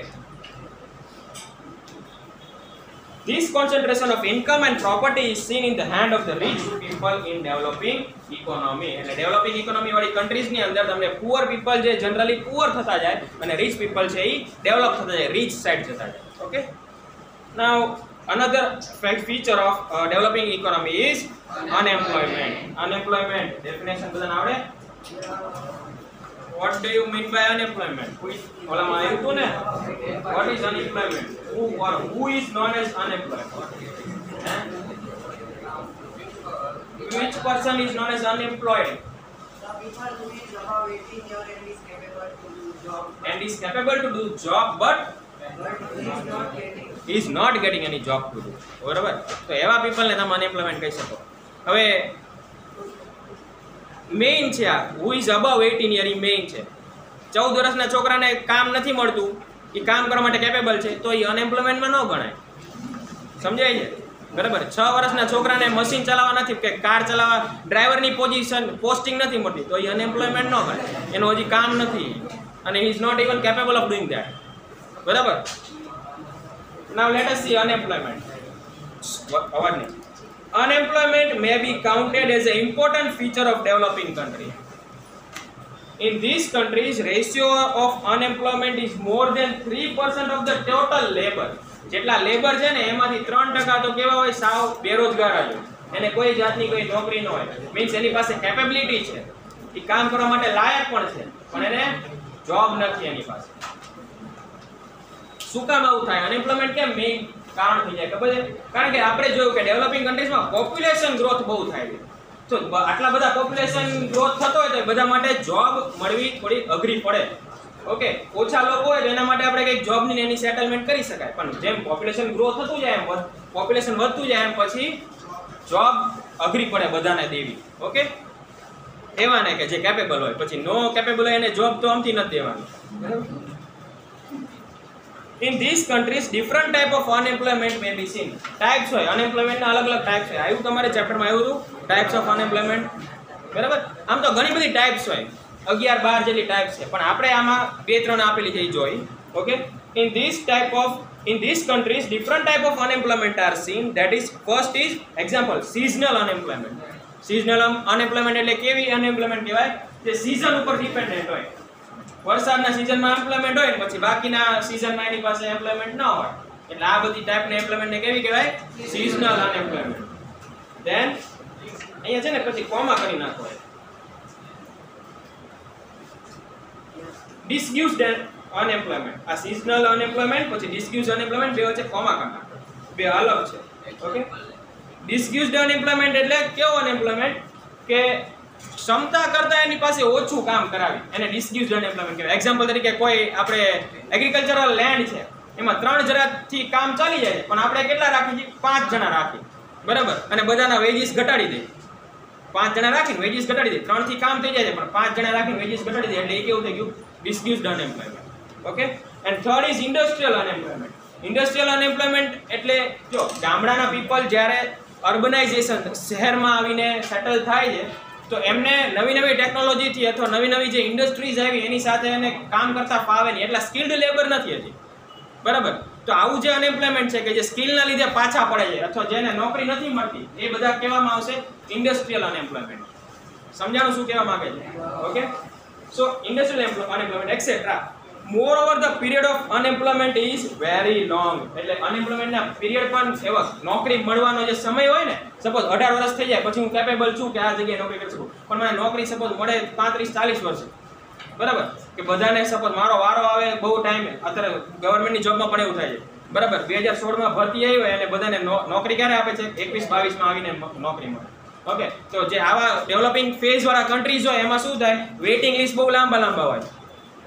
this concentration of income and property is seen in the hand of the rich people in developing economy. એટલે ડેવલપિંગ ઇકોનોમી વાળી કન્ટ્રીઝ ની અંદર તમને પુઅર પીપલ જે જનરલી પુઅર થતા જાય અને રીચ પીપલ છે એ ડેવલપ થતા જાય, રીચ સાઇડ જતા જાય. Okay, now another feature of developing economy is unemployment. Definition બધાને આવડે? What do you mean by unemployment? ઓલામાં આવ્યું હતું ને, what is unemployment? Who is known as unemployed? Which person is known as unemployed? The people who is above 18 years and is capable to do job. And is capable to do job but He is not getting. any job to do. બરાબર, તો એવા પીપલને તમે અનએમ્પ્લોયમેન્ટ કહી શકો. હવે મેઇન છે આ who is above 18 year, A main છે. 14 વર્ષના છોકરાને કામ નથી મળતું, એ કામ કરવા માટે કેપેબલ છે, તો એ અનએમ્પ્લોયમેન્ટમાં ન ગણાય. સમજાય છે? બરાબર, 6 વર્ષના છોકરાને મશીન ચલાવવા નથી કે કાર ચલાવવા ડ્રાઈવરની પોસ્ટિંગ નથી મળતી, તો એ અનએમ્પ્લોયમેન્ટ ન ગણાય, એનું હજી કામ નથી અને he is not even capable of doing that. બરાબર, now let us see unemployment. અવાજ નહીં. Unemployment may be counted as an important feature of developing country. In these countries, ratio of unemployment is more than 3% of the total labor. જેટલા લેબર છે ને એમાંથી 3% તો કેવા હોય, સાવ બેરોજગાર જ હોય, એને કોઈ જાતની કોઈ નોકરી ન હોય. મીન્સ એની પાસે કેપેબિલિટી છે, એ કામ કરવા માટે લાયક પણ છે, પણ એને જોબ નથી એની પાસે. શું કામ આવું થાય? અનએમ્પ્લોયમેન્ટ કેમ મેઇન કારણ થઈ જાય ખબર છે? કારણ કે આપણે જોયું કે ડેવલપિંગ કન્ટ્રીઝમાં પોપ્યુલેશન ગ્રોથ બહુ થાય છે. તો આટલા બધા પોપ્યુલેશન ગ્રોથ થતો હોય તો બધા માટે જોબ મળવી થોડી અઘરી પડે. ઓકે, ઓછા લોકો હોય તો એના માટે આપણે કંઈક જોબની એની સેટલમેન્ટ કરી શકાય, પણ જેમ પોપ્યુલેશન ગ્રો થતું જાય એમ પોપ્યુલેશન વધતું જાય એમ પછી જોબ અઘરી પડે બધાને દેવી. ઓકે, એવા ને કે જે કેપેબલ હોય, પછી નો કેપેબલ હોય એને જોબ તો આમથી નથી દેવાની. બરાબર, in these countries different type of unemployment may be seen. Types હોય અનએમ્પ્લોયમેન્ટના અલગ અલગ ટાઈપ્સ હોય. આવ્યું તમારે ચેપ્ટરમાં આવ્યું હતું ટાઈપ્સ ઓફ અનએમ્પ્લોયમેન્ટ. બરાબર, આમ તો ઘણી બધી ટાઈપ્સ હોય, 11-12 જેટલી ટાઈપ્સ છે, પણ આપણે આમાં 2-3 આપેલી છે એ જોઈ. Okay, in these countries different type of unemployment are seen. That is, first is example seasonal unemployment. Seasonal unemployment એટલે કેવી અનએમ્પ્લોયમેન્ટ કહેવાય? જે સીઝન ઉપર ડિપેન્ડન્ટ હોય. વરસાદના સિઝનમાં એમ્પ્લોયમેન્ટ હોય ને પછી બાકીના સિઝનમાં એની પાસે એમ્પ્લોયમેન્ટ ન હોય, એટલે આ બધી ટાઈપની એમ્પ્લોયમેન્ટને કેવી કહેવાય? Seasonal unemployment. ધેન અહીંયા છે ને પછી કોમા કરી નાખો. ડિસ્યુઝડ અનએમ્પ્લોયમેન્ટ. આ સિઝનલ અનએમ્પ્લોયમેન્ટ પછી ડિસ્યુઝડ અનએમ્પ્લોયમેન્ટ બે વચ્ચે કોમા કરી નાખો. બે અલગ છે. ઓકે, ડિસ્યુઝડ અનએમ્પ્લોયમેન્ટ એટલે કેવો અનએમ્પ્લોયમેન્ટ કે ક્ષમતા કરતા એની પાસે ઓછું કામ કરાવી એને ડિસ્યુઝડ અનએમ્પ્લોયમેન્ટ કહેવાય. એક્ઝામ્પલ તરીકે કોઈ આપણે એગ્રીકલ્ચરલ લેન્ડ છે એમાં 3 જણાથી કામ ચાલી જાય પણ આપણે કેટલા રાખી છીએ 5 જણા રાખી, બરાબર, અને બધાના વેજીસ ઘટાડી દે. 5 જણા રાખીને વેજીસ ઘટાડી દે, 3 થી કામ થઈ જાય પણ 5 જણા રાખીને વેજીસ ઘટાડી દે એટલે એ કેવું થઈ ગયું disguised unemployment. Okay, and third is industrial unemployment. Industrial unemployment એટલે જો ગામડાના પીપલ જ્યારે અર્બનાઇઝેશન શહેરમાં આવીને સેટલ થાય છે તો એમને નવી નવી ટેકનોલોજીથી અથવા નવી નવી જે ઇન્ડસ્ટ્રીઝ આવી એની સાથે એને કામ કરતા ફાવે નહીં, એટલા સ્કિલ્ડ લેબર નથી હજી, બરાબર. તો આવું જે અનએમ્પ્લોયમેન્ટ છે કે જે સ્કિલના લીધે પાછા પડે છે અથવા જેને નોકરી નથી મળતી એ બધા કહેવામાં આવશે ઇન્ડસ્ટ્રીયલ અનએમ્પ્લોયમેન્ટ. સમજાણું શું કહેવા માંગે છે? Okay, so industrial unemployment etcetera. Moreover the period of unemployment is very long. એટલે અનએમ્પ્લોયમેન્ટના પીરિયડ પણ એવા નોકરી મળવાનો જે સમય હોય ને, સપોઝ 18 વર્ષ થઈ જાય પછી હું કેપેબલ છું કે આ જગ્યાએ નોકરી કરી શકું, પણ મને નોકરી સપોઝ મળે 35-40 વર્ષે, બરાબર, કે બધાને સપોઝ મારો વારો આવે બહુ ટાઈમે. અત્યારે ગવર્મેન્ટની જોબમાં પણ એવું થાય છે, બરાબર. 2016માં ભરતી આવી હોય અને બધાને નોકરી ક્યારે આપે છે? 21-22માં આવીને નોકરી મળે. ઓકે, તો જે આવા ડેવલપિંગ ફેઝ વાળા કન્ટ્રીઝ હોય એમાં શું થાય, વેઇટિંગ લિસ્ટ બહુ લાંબા હોય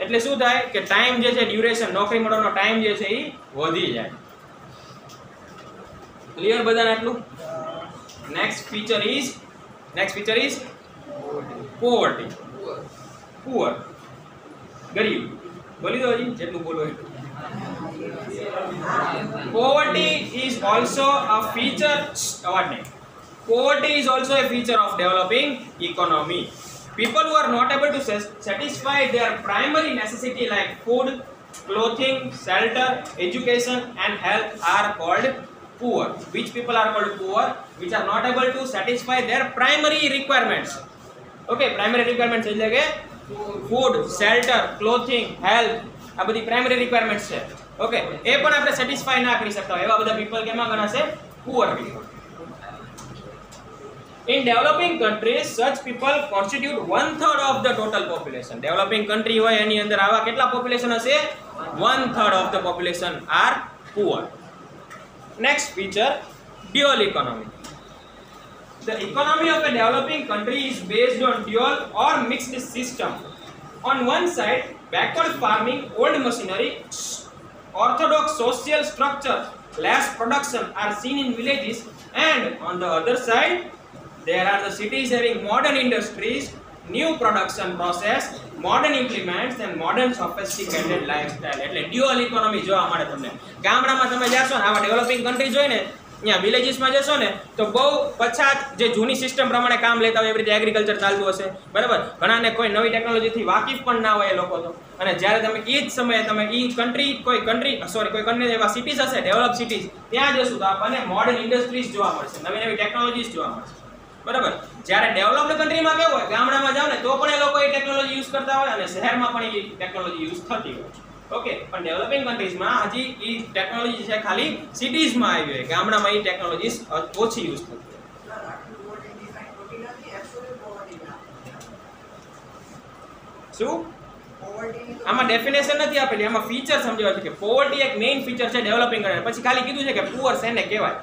એટલે શું થાય કે ટાઈમ જે છે, ડ્યુરેશન, નોકરી મળવાનો ટાઈમ જે છે એ વધી જાય. ક્લિયર બધાને આટલું? Next feature is poverty. Poor, ગરીબ. બોલી દો હજી જેટલું બોલો એટલું. Poverty is also a feature. Poverty is also a feature of developing economy. People who are not able to satisfy their primary necessity like food, clothing, shelter, education and health are called poor. Which people are called poor? Which are not able to satisfy their primary requirements. Okay, primary requirements એટલે કે food, shelter, clothing, health, આ બધી primary requirements છે. ઓકે, એ પણ આપણે સેટિસ્ફાય ના કરી શકતા હોય એવા બધા પીપલ કેમાં ગણાશે? Poor people. In developing countries, such people constitute 1/3 of the total population. Developing country હોય એની અંદર આવા કેટલા population હશે? 1/3 of the population are poor. Next feature, dual economy. The economy of a developing country is based on dual or mixed system. On one side, backward farming, old machinery, orthodox social structure, less production are seen in villages, and on the other side there are the cities having modern industries, new production process, modern implements and modern sophisticated lifestyle. એટલે ડ્યુઅલ ઇકોનોમી જોવા મળે તમને. ગામડામાં તમે જાશો ને આવા ડેવલપિંગ કન્ટ્રી જોઈ ને, અહીંયા વિલેજીસમાં જશો ને તો બહુ પછાત જે જૂની સિસ્ટમ પ્રમાણે કામ લેતા હોય એવી રીતે એગ્રીકલ્ચર ચાલતું હશે, બરાબર. ઘણાને કોઈ નવી ટેકનોલોજીથી વાકેફ પણ ના હોય એ લોકો તો. અને જ્યારે તમે એ જ સમયે તમે કોઈ કન્ટ્રી એવા સિટીઝ હશે, ડેવલપ સિટીઝ, ત્યાં જશો તો આપણને મોડર્ન ઇન્ડસ્ટ્રીઝ જોવા મળશે, નવી નવી ટેકનોલોજીસ જોવા મળશે, બરાબર. જ્યારે ડેવલપ્ડ કન્ટ્રીમાં કેવું હોય, ગામડામાં જાવ ને તો પણ એ લોકો એ ટેકનોલોજી યુઝ કરતા હોય અને શહેરમાં પણ એ ટેકનોલોજી યુઝ થતી હોય. ઓકે, પણ ડેવલપિંગ કન્ટ્રીઝમાં હજી એ ટેકનોલોજી છે ખાલી સિટીઝમાં આવી હોય, ગામડામાં એ ટેકનોલોજીસ ઓછી યુઝ થતી હોય. શું આમાં ડેફિનેશન નથી આપેલી, આમાં ફીચર સમજાવ્યા છે કે પોવર્ટી એક મેઇન ફીચર છે ડેવલપિંગ કન્ટ્રી. પછી ખાલી કીધું છે કે પુઅર શેને કહેવાય,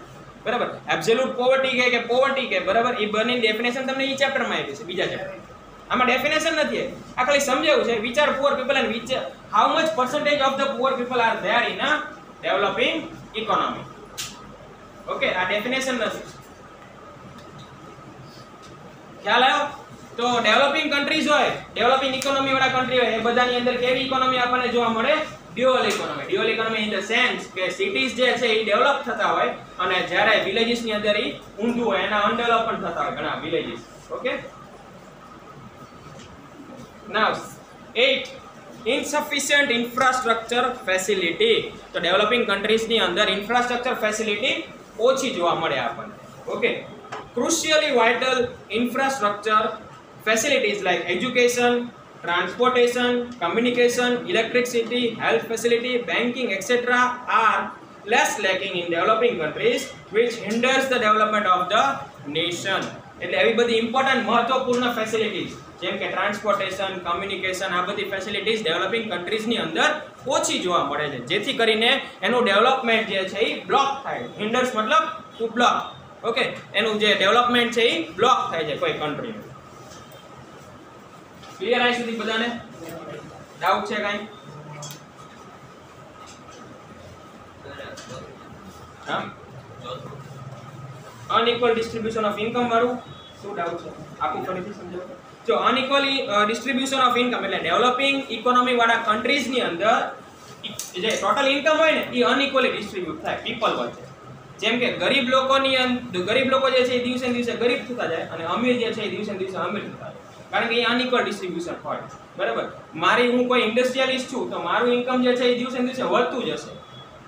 બરાબર. એબ્સોલ્યુટ પોવર્ટી કે પોવર્ટી કે, બરાબર, એ બંનેની ડેફિનેશન તમને એ ચેપ્ટરમાં આપી છે, બીજા ચેપ્ટર. આમાં ડેફિનેશન નથી, આ ખાલી સમજાવ્યું છે. વિચાર પુઅર પીપલ એન્ડ વિચાર how much percentage of the poor people are there in a developing economy. Okay, આ ડેફિનેશન નથી. ખ્યાલ આવ્યો? તો ડેવલપિંગ કન્ટ્રીઝ હોય, ડેવલપિંગ ઇકોનોમી વાળા કન્ટ્રી હોય, એ બધાની અંદર કેવી ઇકોનોમી આપણને જોવા મળે? Dual economy. Dual economy in the sense કે સિટીઝ જે છે એ ડેવલપ થતા હોય અને જ્યારે વિલેજીસ ની અંદર એ ઊંધું હોય, એના અનડેવલપ પણ થતા હોય ઘણા વિલેજીસ. ઓકે, નાઉ 8 insufficient infrastructure facility. તો ડેવલપિંગ કન્ટ્રીઝ ની અંદર ઇન્ફ્રાસ્ટ્રક્ચર ફેસિલિટી ઓછી જોવા મળે આપણને. Okay, crucially vital infrastructure facilities like education, transportation, communication, electricity, health facility, banking, etc. are less lacking in developing countries, which hinders the development of the nation. એટલે એવી બધી ઇમ્પોર્ટન્ટ મહત્વપૂર્ણ ફેસિલિટીઝ જેમ કે ટ્રાન્સપોર્ટેશન, કમ્યુનિકેશન, આ બધી ફેસિલિટીઝ ડેવલપિંગ કન્ટ્રીઝની અંદર ઓછી જોવા મળે છે, જેથી કરીને એનું ડેવલપમેન્ટ જે છે એ બ્લોક થાય. હિન્ડર્સ મતલબ ટુ બ્લોક. ઓકે, એનું જે ડેવલપમેન્ટ છે એ બ્લોક થાય છે કોઈ કન્ટ્રીનું. ક્લિયર અહીં સુધી બધાને? ડાઉટ છે કાંઈ? હા, અનઇક્વલ ડિસ્ટ્રીબ્યુશન ઓફ ઇન્કમ વાળું શું ડાઉટ છે? આખું ફરીથી સમજાવો. જો અનઇક્વલી ડિસ્ટ્રીબ્યુશન ઓફ ઇન્કમ એટલે ડેવલપિંગ ઇકોનોમી વાળા કન્ટ્રીઝની અંદર જે ટોટલ ઇન્કમ હોય ને એ અનઇક્વલી ડિસ્ટ્રીબ્યુટ થાય પીપલ વચ્ચે. જેમ કે ગરીબ લોકો જે છે એ દિવસે દિવસે ગરીબ થતા જાય અને અમીર જે છે એ દિવસે દિવસે અમીર થતા જાય, કારણ કે એ અનઇક્વલ ડિસ્ટ્રીબ્યુશન હોય. બરાબર. હું કોઈ ઇન્ડસ્ટ્રીયલિસ્ટ છું તો મારું ઇન્કમ જે છે એ દિવસે દિવસે વધતું જશે.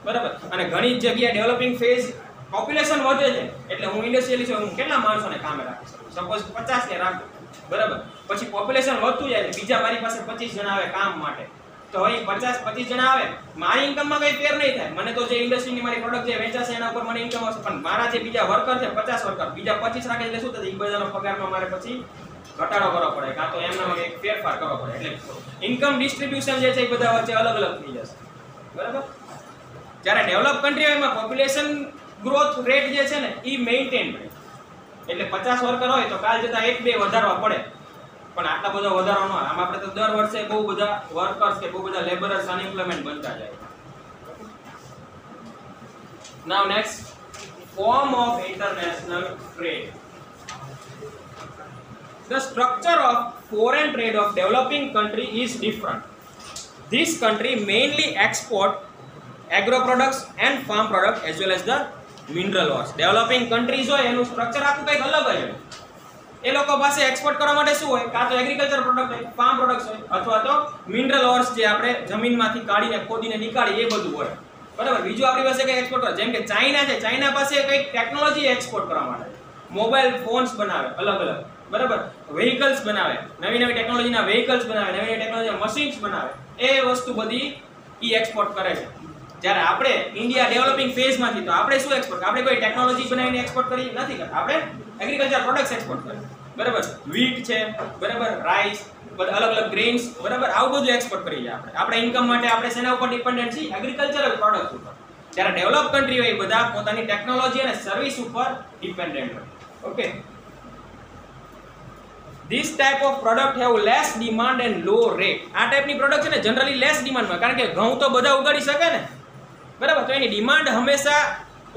બરાબર. અને ઘણી જગ્યાએ ડેવલપિંગ ફેઝ પોપ્યુલેશન વધે છે એટલે હું ઇન્ડસ્ટ્રીયલિસ્ટ હું કેટલા માણસોને કામે રાખી શકું? સપોઝ 50 ને રાખું. બરાબર. પછી પોપ્યુલેશન વધતું જાય છે, બીજા મારી પાસે 25 જણા આવે કામ માટે, તો અહીં 50-25 જણા આવે, મારી ઇન્કમમાં કઈ ફેર નહીં થાય. મને તો જે ઇન્ડસ્ટ્રીની મારી પ્રોડક્ટ જે વેચાશે એના ઉપર મને ઇન્કમ હશે, પણ મારા જે બીજા વર્કર છે 50 વર્કર, બીજા 25 રાખે એટલે શું થશે? એ બધાનો પગારમાં મારે પછી ઘટાડો કરવો પડે, કાં તો એમનામાં એક ફેરફાર કરવો પડે. એટલે ઇન્કમ ડિસ્ટ્રીબ્યુશન જે છે એ બધા વચ્ચે અલગ અલગ થઈ જશે. બરાબર. જ્યારે ડેવલપ કન્ટ્રી હોય એમાં પોપ્યુલેશન ગ્રોથ રેટ જે છે ને એ મેઇન્ટેન રહે. એટલે 50 વર્કર હોય તો કાલ જતા 1-2 વધારવા પડે, પણ આટલા બધા વધારો ન આવે. આમ આપણે તો દર વર્ષે બહુ બધા વર્કર્સ કે બહુ બધા લેબરર્સ અનએમ્પ્લોયમેન્ટ બનતા જાય. Now next, form of international trade. The structure of foreign trade of developing country is different. This country mainly export agro products and farm products as well as the mineral ores. Developing countries હોય એનું સ્ટ્રક્ચર આખું કંઈક અલગ જ હોય. એ લોકો પાસે એક્સપોર્ટ કરવા માટે શું હોય? કાં તો એગ્રીકલ્ચર પ્રોડક્ટ હોય, ફાર્મ પ્રોડક્ટ્સ હોય, અથવા તો મિનરલ ઓર્સ જે આપણે જમીનમાંથી કાઢીને ખોદીને નીકાળીએ એ બધું હોય. બરાબર. બીજું આપણી પાસે કંઈ એક્સપોર્ટ હોય, જેમ કે ચાઇના છે, ચાઇના પાસે કંઈક ટેકનોલોજી એક્સપોર્ટ કરવા માટે, મોબાઈલ ફોન્સ બનાવે અલગ અલગ. બરાબર. વ્હીકલ્સ બનાવે, નવી નવી ટેકનોલોજીના વ્હીકલ્સ બનાવે, નવી નવી ટેકનોલોજીના મશીન્સ બનાવે, એ વસ્તુ બધી ઈ એક્સપોર્ટ કરે છે. જ્યારે આપણે ઇન્ડિયા ડેવલપિંગ ફેઝમાંથી તો આપણે શું એક્સપોર્ટ? આપણે કોઈ ટેકનોલોજી બનાવીને એક્સપોર્ટ કરી નથી કરતા, આપણે એગ્રીકલ્ચર પ્રોડક્ટ્સ એક્સપોર્ટ કરીએ. બરાબર. વીટ છે, બરાબર, રાઈસ, બધા અલગ અલગ ગ્રેન્સ, બરાબર, આવું બધું એક્સપોર્ટ કરીએ આપણે. આપણે ઇન્કમ માટે આપણે શેના ઉપર ડિપેન્ડન્ટ છીએ? એગ્રીકલ્ચરલ પ્રોડક્ટ ઉપર. જ્યારે ડેવલપ કન્ટ્રી હોય બધા પોતાની ટેકનોલોજી અને સર્વિસ ઉપર ડિપેન્ડન્ટ હોય. Okay. This type of product have less demand and low rate. આ ટાઈપની પ્રોડક્ટ છે ને જનરલી લેસ ડિમાન્ડમાં, કારણ કે ઘઉં તો બધા ઉગાડી શકે ને. બરાબર. તો એની ડિમાન્ડ હંમેશા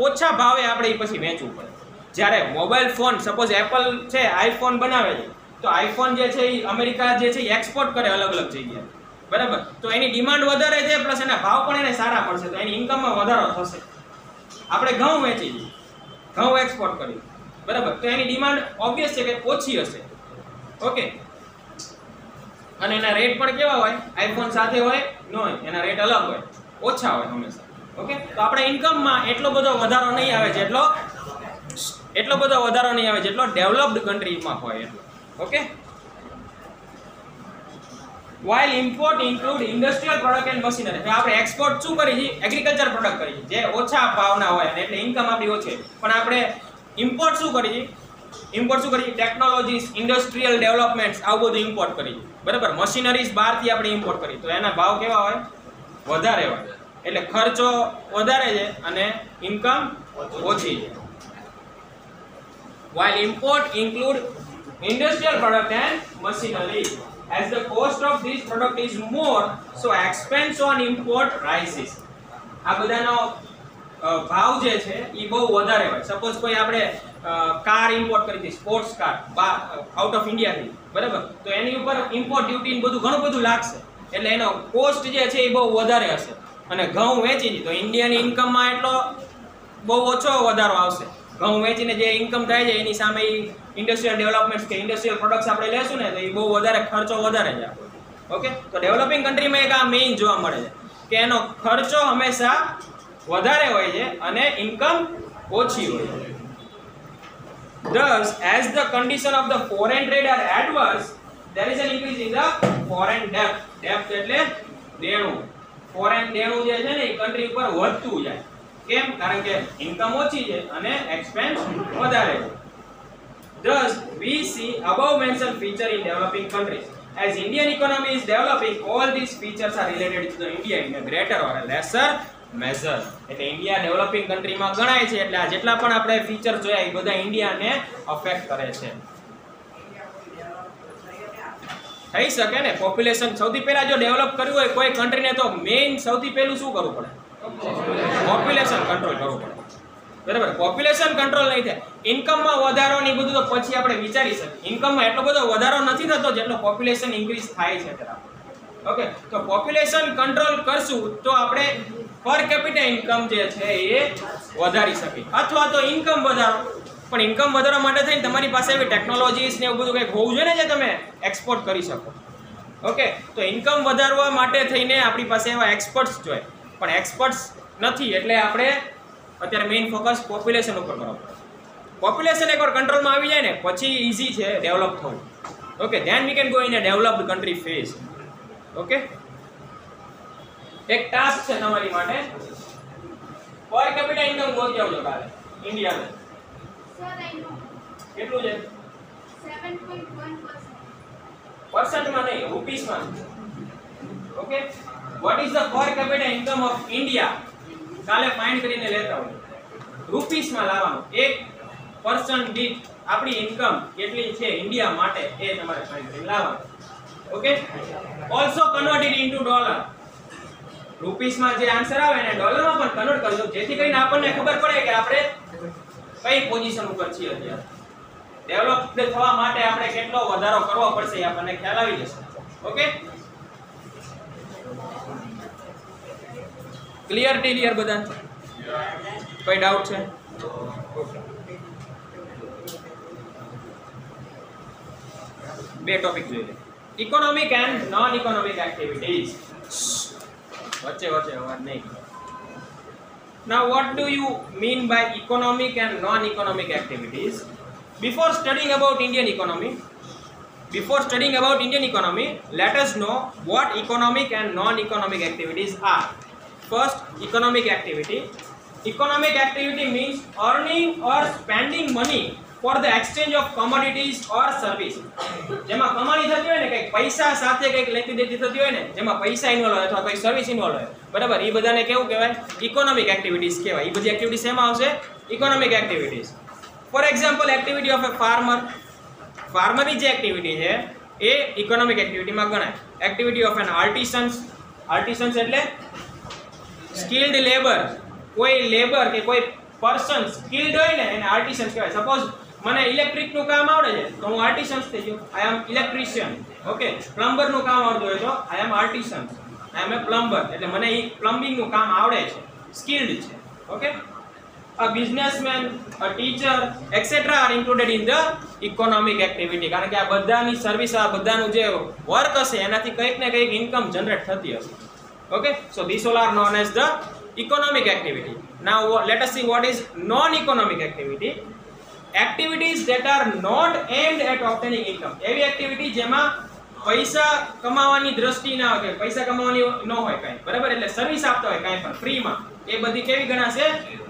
ઓછા ભાવે આપણે પછી વેચવું પડે. જ્યારે મોબાઈલ ફોન, સપોઝ એપલ છે, આઈફોન બનાવે છે, તો આઈફોન જે છે એ અમેરિકા જે છે એ એક્સપોર્ટ કરે અલગ અલગ જગ્યાએ. બરાબર. તો એની ડિમાન્ડ વધારે છે, પ્લસ એના ભાવ પણ એને સારા પડશે, તો એની ઇન્કમમાં વધારો થશે. આપણે ઘઉં વેચી છીએ, ઘઉં એક્સપોર્ટ કરી, બરાબર, તો એની ડિમાન્ડ ઓબ્વિયસ છે કે ઓછી હશે. ઓકે. અને એના રેટ પણ કેવા હોય? આઈફોન સાથે હોય ન હોય, એના રેટ અલગ હોય, ઓછા હોય હંમેશા. ઓકે. તો આપણે ઇન્કમમાં એટલો બધો વધારો નહીં આવે જેટલો ડેવલપ્ડ કન્ટ્રીમાં હોય એટલો. Okay. while import include industrial product and machinery. આપણે એક્સપોર્ટ શું કરી છે? એગ્રીકલ્ચર પ્રોડક્ટ કરી છે, જે ઓછા ભાવના હોય અને એટલે ઇન્કમ આપણી ઓછી. પણ આપણે ઇમ્પોર્ટ શું કરી છે? ટેકનોલોજીસ, ઇન્ડસ્ટ્રીયલ ડેવલપમેન્ટ્સ, આવું બધું ઇમ્પોર્ટ કરી. બરાબર. મશીનરીઝ બહારથી આપણે ઇમ્પોર્ટ કરી, તો એના ભાવ કેવા હોય? વધારે હોય. એટલે ખર્ચો વધારે છે અને ઇન્કમ ઓછી છે. while import include industrial product and machinery, as the cost of this product is more, so expense on import rises. આ બધાનો ભાવ જે છે એ બહુ વધારે હોય. સપોઝ કોઈ આપણે કાર ઇમ્પોર્ટ કરી હતી, સ્પોર્ટ્સ કાર આઉટ ઓફ ઇન્ડિયાથી, બરાબર, તો એની ઉપર ઇમ્પોર્ટ ડ્યુટી બધું ઘણું બધું લાગશે, એટલે એનો કોસ્ટ જે છે એ બહુ વધારે હશે. અને ઘઉં વેચી તો ઇન્ડિયાની ઇન્કમમાં એટલો બહુ ઓછો વધારો આવશે. ઘઉં વેચીને જે ઇન્કમ થાય છે એની સામે ઇન્ડસ્ટ્રીયલ ડેવલપમેન્ટ કે ઇન્ડસ્ટ્રીયલ પ્રોડક્ટ્સ આપણે લેશું ને તો એ બહુ વધારે ખર્ચો વધારે છે. ઓકે. તો ડેવલપિંગ કન્ટ્રીમાં એક આ મેઇન જોવા મળે છે કે એનો ખર્ચો હંમેશા વધારે હોય છે અને ઇન્કમ ઓછી હોય છે. Thus, as the condition of the foreign trade are adverse, there is an increase in the foreign debt. Debt એટલે દેણું. ફોરેન દેણું જે છે ને એ કન્ટ્રી ઉપર વધતું જાય. કેમ? કારણ કે ઇન્કમ ઓછી છે અને એક્સપેન્સ વધારે છે. Thus, we see above mentioned feature in developing countries. As Indian economy is developing, all these features are related to the India in a greater or a lesser measure. એટલે ઇન્ડિયા ડેવલપિંગ કન્ટ્રીમાં ગણાય છે એટલે આ જેટલા પણ આપણે ફીચર જોયા એ બધા ઇન્ડિયાને અફેક્ટ કરે છે. થઈ શકે ને પોપ્યુલેશન સૌથી પહેલા જો ડેવલપ કરવું હોય કોઈ કન્ટ્રીને તો મેઇન સૌથી પહેલું શું કરવું પડે? પોપ્યુલેશન કંટ્રોલ કરવું પડે. બરાબર, પોપ્યુલેશન કંટ્રોલ નહીં થાય, ઇન્કમમાં વધારો ને બધું તો પછી આપણે વિચારી શકીએ. ઇન્કમમાં એટલો બધો વધારો નથી થતો જેટલો પોપ્યુલેશન ઇન્ક્રીઝ થાય છે ત્યારે. ઓકે, તો પોપ્યુલેશન કંટ્રોલ કરશું તો આપણે પર કેપિટા ઇન્કમ જે છે એ વધારી શકીએ, અથવા તો ઇન્કમ વધારો. પણ ઇન્કમ વધારવા માટે થઈને તમારી પાસે એવી ટેકનોલોજીસ ને એવું બધું કંઈક હોવું જોઈએ ને જે તમે એક્સપોર્ટ કરી શકો. ઓકે, તો ઇન્કમ વધારવા માટે થઈને આપણી પાસે એવા એક્સપર્ટ્સ જોઈએ, પણ એક્સપર્ટ્સ નથી એટલે આપણે અત્યારે મેઇન ફોકસ પોપ્યુલેશન ઉપર કરવો પડે. પોપ્યુલેશન એકવાર કંટ્રોલમાં આવી જાય ને પછી ઇઝી છે ડેવલપ થવું. Okay, then we can go in a developed country phase. Okay, એક ટાસ્ક છે તમારી માટે, પર કેપિટા ઇન્કમ ગોતી આવજો કાલે ઇન્ડિયામાં. Sir, I know. કેટલું છે? 7.1%. પરસેન્ટમાં નહીં, રૂપીસમાં. Okay, what is the per capita income of India? કાલે ફાઇન્ડ કરીને લેતા હોય, રૂપીસમાં લાવવાનું. 1% દીઠ આપણી ઇન્કમ કેટલી છે ઇન્ડિયા માટે એ તમારે ફાઇન્ડ કરીને લાવવાનું. Okay, also convert it into dollar. રૂપીસમાં જે આન્સર આવે એને ડોલરમાં પણ કન્વર્ટ કરજો જેથી કરીને આપણને ખબર પડે કે આપણે કઈ પોઝિશન ઉપર છીએ અત્યારે. ડેવલપ થવા માટે આપણે કેટલો વધારો કરવો પડશે એ આપણને ખ્યાલ આવી જશે. ઓકે, ક્લિયર ક્લિયર બધા? કોઈ ડાઉટ છે? બે ટોપિક જોઈ લે, economic and non economic activities. વચ્ચે વચ્ચે અવાજ નહીં. Now, what do you mean by economic and non-economic activities? Before studying about Indian economy, let us know what economic and non-economic activities are. First, economic activity. Economic activity means earning or spending money for the exchange of commodities or service. જેમાં કમાણી થતી હોય ને કંઈક પૈસા સાથે કંઈક લેતી દેતી થતી હોય ને જેમાં પૈસા ઇન્વોલ્વ હોય અથવા કોઈ સર્વિસ ઇન્વોલ્વ હોય, બરાબર, એ બધાને કેવું કહેવાય? ઇકોનોમિક એક્ટિવિટીઝ કહેવાય. એ બધી એક્ટિવિટીઝ એમાં આવશે economic activities. For example, activity of a farmer. ફાર્મરની જે એક્ટિવિટી છે એ ઇકોનોમિક એક્ટિવિટીમાં ગણાય. Activity of an artisans. Artisans એટલે સ્કિલ્ડ લેબર. કોઈ લેબર કે કોઈ પર્સન સ્કિલ્ડ હોય ને એને આર્ટિસન્સ કહેવાય. સપોઝ મને ઇલેક્ટ્રિકનું કામ આવડે છે તો હું આર્ટિસન્સ થઈ ગયો, આઈ એમ ઇલેક્ટ્રિશિયન. ઓકે, પ્લમ્બરનું કામ આવડતું હોય તો આઈ એમ આર્ટિસન, આઈ એમ એ પ્લમ્બર. એટલે મને એ પ્લમ્બિંગનું કામ આવડે છે, સ્કિલ્ડ છે. Okay, a businessman, a teacher, etc. are included in the economic activity. કારણ કે આ બધાની સર્વિસ, આ બધાનું જે વર્ક હશે એનાથી કંઈક ને કંઈક ઇન્કમ જનરેટ થતી હશે. Okay, so these all are known as the economic activity. Now let us see what is non-economic activity. Activities that are not aimed at obtaining income. એવી એક્ટિવિટી જેમાં પૈસા કમાવાની દ્રષ્ટિ ના હોય, પૈસા કમાવાની ન હોય કાંઈ, બરાબર, એટલે સર્વિસ આપતા હોય કાંઈ પણ ફ્રીમાં, એ બધી કેવી ગણાશે?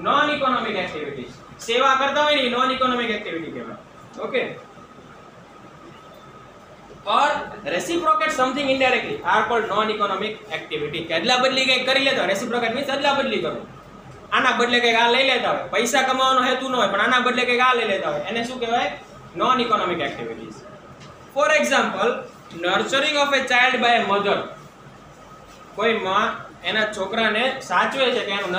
Non economic activities. સેવા કરતા હોય ને એ નોન ઇકોનોમિક એક્ટિવિટી કહેવાય. Okay, or reciprocate something indirectly are called non-economic activity. કે અદલા બદલી કંઈક કરી લેતા હોય, reciprocate means અદલા બદલી કરવું. આના બદલે કંઈક આ લઈ લેતા હોય, પૈસા કમાવાનો હેતુ ન હોય પણ આના બદલે કંઈક આ લઈ લેતા હોય, એને શું કહેવાય? Non economic activities. For example, nurturing of a child by a mother. કોઈ માં એના છોકરાને સાચવે છે કે એનું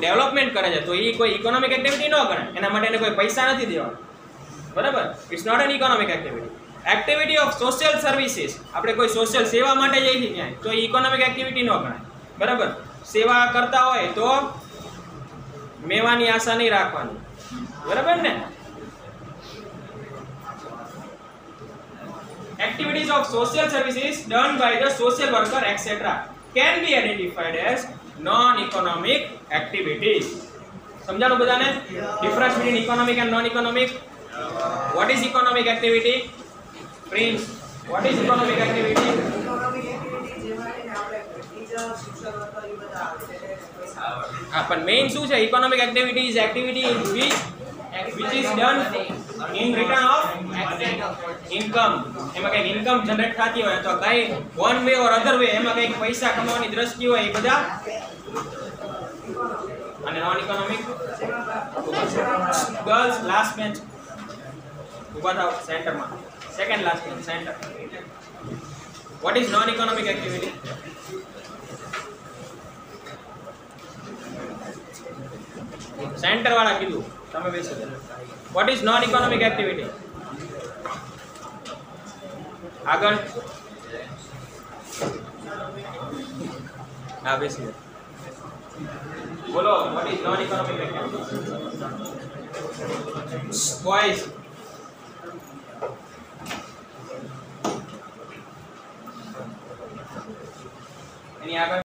ડેવલપમેન્ટ કરે છે તો એ કોઈ ઇકોનોમિક એક્ટિવિટી ન ગણાય. એના માટે એને કોઈ પૈસા નથી દેવાના, બરાબર, it's not an economic activity. Activity of social services. આપણે કોઈ સોશિયલ સેવા માટે જઈએ છીએ ક્યાંય તો એ ઇકોનોમિક એક્ટિવિટી ન ગણાય, બરાબર. સેવા કરતા હોય તો મેવાની આશા નહીં રાખવાની, બરાબર ને. Activities of social services done by the social worker etc. can be identified as non-economic activities. સમજાણું બધાને? Difference between economic and non economic. What is economic activity? Prince, what is economic activity? Economic activity જેમાં એને આપણે ટીચર, શિક્ષક વર્કર એ બધા આવે છે એટલે પૈસા આવે. હા, પણ મેઇન શું છે? Economic activity is activity which is done in written of income એમાં કઈ ઇન્કમ જનરેટ થતી હોય તો કઈ વન વે ઓર અધર વે એમાં કઈ પૈસા કમાવાની દ્રષ્ટિ હોય એ બધા અને non economic girls last bench ઉભા થાવ સેન્ટરમાં second last bench centre what is known economic activity centre વાળા કીધું તમે બેસો what is known economic activity આગળ હા બેસી બોલો what is known economic activity boys એની આગળ